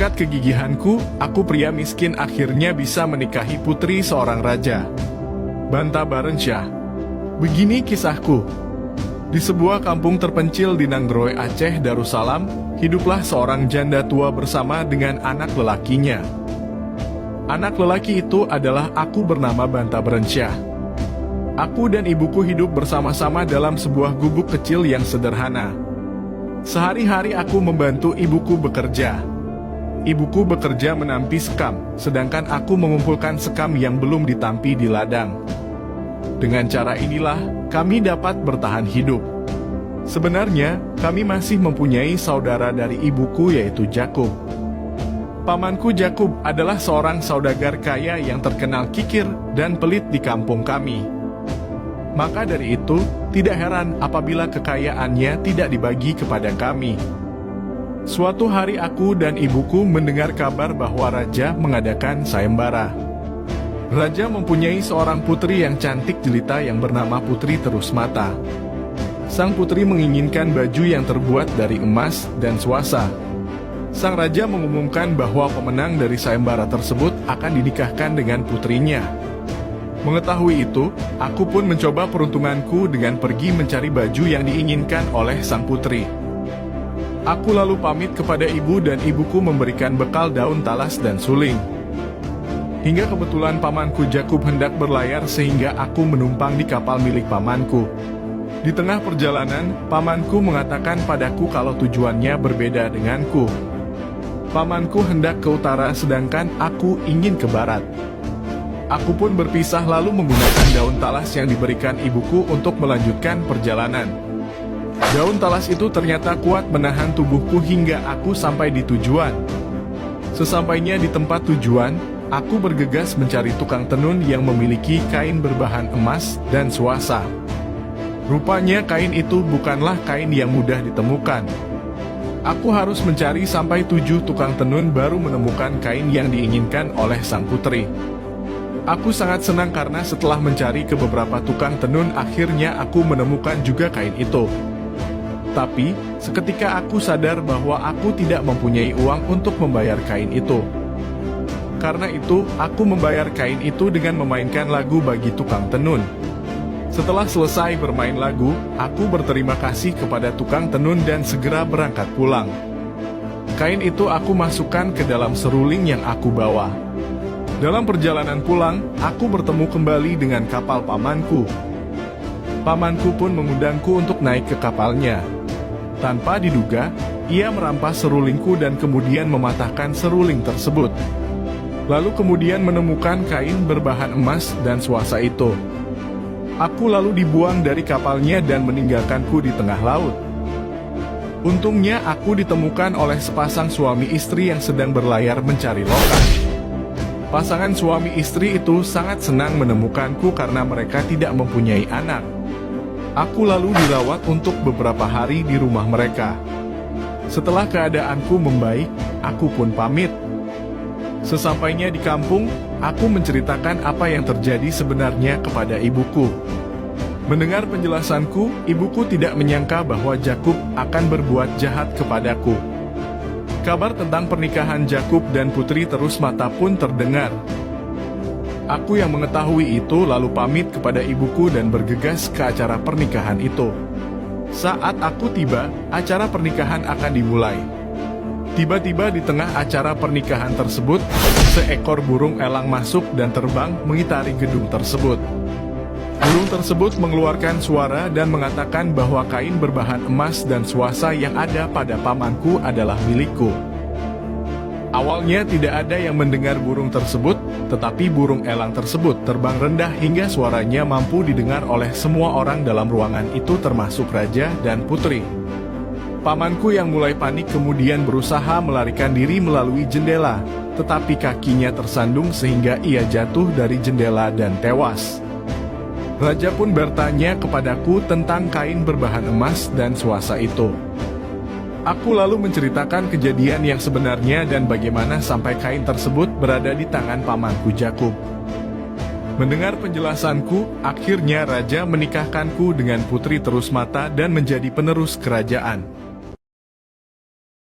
Berkat kegigihanku, aku pria miskin akhirnya bisa menikahi putri seorang raja. Banta Barensyah. Begini kisahku. Di sebuah kampung terpencil di Nanggroe, Aceh Darussalam, hiduplah seorang janda tua bersama dengan anak lelakinya. Anak lelaki itu adalah aku bernama Banta Barensyah. Aku dan ibuku hidup bersama-sama dalam sebuah gubuk kecil yang sederhana. Sehari-hari aku membantu ibuku bekerja. Ibuku bekerja menampi sekam, sedangkan aku mengumpulkan sekam yang belum ditampi di ladang. Dengan cara inilah, kami dapat bertahan hidup. Sebenarnya, kami masih mempunyai saudara dari ibuku yaitu Jakub. Pamanku Jakub adalah seorang saudagar kaya yang terkenal kikir dan pelit di kampung kami. Maka dari itu, tidak heran apabila kekayaannya tidak dibagi kepada kami. Suatu hari aku dan ibuku mendengar kabar bahwa raja mengadakan sayembara. Raja mempunyai seorang putri yang cantik jelita yang bernama Putri Terusmata. Sang putri menginginkan baju yang terbuat dari emas dan swasa. Sang raja mengumumkan bahwa pemenang dari sayembara tersebut akan dinikahkan dengan putrinya. Mengetahui itu, aku pun mencoba peruntunganku dengan pergi mencari baju yang diinginkan oleh sang putri. Aku lalu pamit kepada ibu dan ibuku memberikan bekal daun talas dan suling. Hingga kebetulan pamanku Jakub hendak berlayar sehingga aku menumpang di kapal milik pamanku. Di tengah perjalanan, pamanku mengatakan padaku kalau tujuannya berbeda denganku. Pamanku hendak ke utara sedangkan aku ingin ke barat. Aku pun berpisah lalu menggunakan daun talas yang diberikan ibuku untuk melanjutkan perjalanan. Daun talas itu ternyata kuat menahan tubuhku hingga aku sampai di tujuan. Sesampainya di tempat tujuan, aku bergegas mencari tukang tenun yang memiliki kain berbahan emas dan swasa. Rupanya kain itu bukanlah kain yang mudah ditemukan. Aku harus mencari sampai 7 tukang tenun baru menemukan kain yang diinginkan oleh sang putri. Aku sangat senang karena setelah mencari ke beberapa tukang tenun akhirnya aku menemukan juga kain itu. Tapi, seketika aku sadar bahwa aku tidak mempunyai uang untuk membayar kain itu. Karena itu, aku membayar kain itu dengan memainkan lagu bagi tukang tenun. Setelah selesai bermain lagu, aku berterima kasih kepada tukang tenun dan segera berangkat pulang. Kain itu aku masukkan ke dalam seruling yang aku bawa. Dalam perjalanan pulang, aku bertemu kembali dengan kapal pamanku. Pamanku pun mengundangku untuk naik ke kapalnya. Tanpa diduga, ia merampas serulingku dan kemudian mematahkan seruling tersebut. Lalu kemudian menemukan kain berbahan emas dan swasa itu. Aku lalu dibuang dari kapalnya dan meninggalkanku di tengah laut. Untungnya aku ditemukan oleh sepasang suami istri yang sedang berlayar mencari lokal. Pasangan suami istri itu sangat senang menemukanku karena mereka tidak mempunyai anak. Aku lalu dirawat untuk beberapa hari di rumah mereka. Setelah keadaanku membaik, aku pun pamit. Sesampainya di kampung, aku menceritakan apa yang terjadi sebenarnya kepada ibuku. Mendengar penjelasanku, ibuku tidak menyangka bahwa Jakub akan berbuat jahat kepadaku. Kabar tentang pernikahan Jakub dan Putri Terusmata pun terdengar. Aku yang mengetahui itu lalu pamit kepada ibuku dan bergegas ke acara pernikahan itu. Saat aku tiba, acara pernikahan akan dimulai. Tiba-tiba di tengah acara pernikahan tersebut, seekor burung elang masuk dan terbang mengitari gedung tersebut. Burung tersebut mengeluarkan suara dan mengatakan bahwa kain berbahan emas dan swasa yang ada pada pamanku adalah milikku. Awalnya tidak ada yang mendengar burung tersebut, tetapi burung elang tersebut terbang rendah hingga suaranya mampu didengar oleh semua orang dalam ruangan itu termasuk raja dan putri. Pamanku yang mulai panik kemudian berusaha melarikan diri melalui jendela, tetapi kakinya tersandung sehingga ia jatuh dari jendela dan tewas. Raja pun bertanya kepadaku tentang kain berbahan emas dan swasa itu. Aku lalu menceritakan kejadian yang sebenarnya dan bagaimana sampai kain tersebut berada di tangan pamanku Jakub. Mendengar penjelasanku, akhirnya raja menikahkanku dengan Putri Terusmata dan menjadi penerus kerajaan.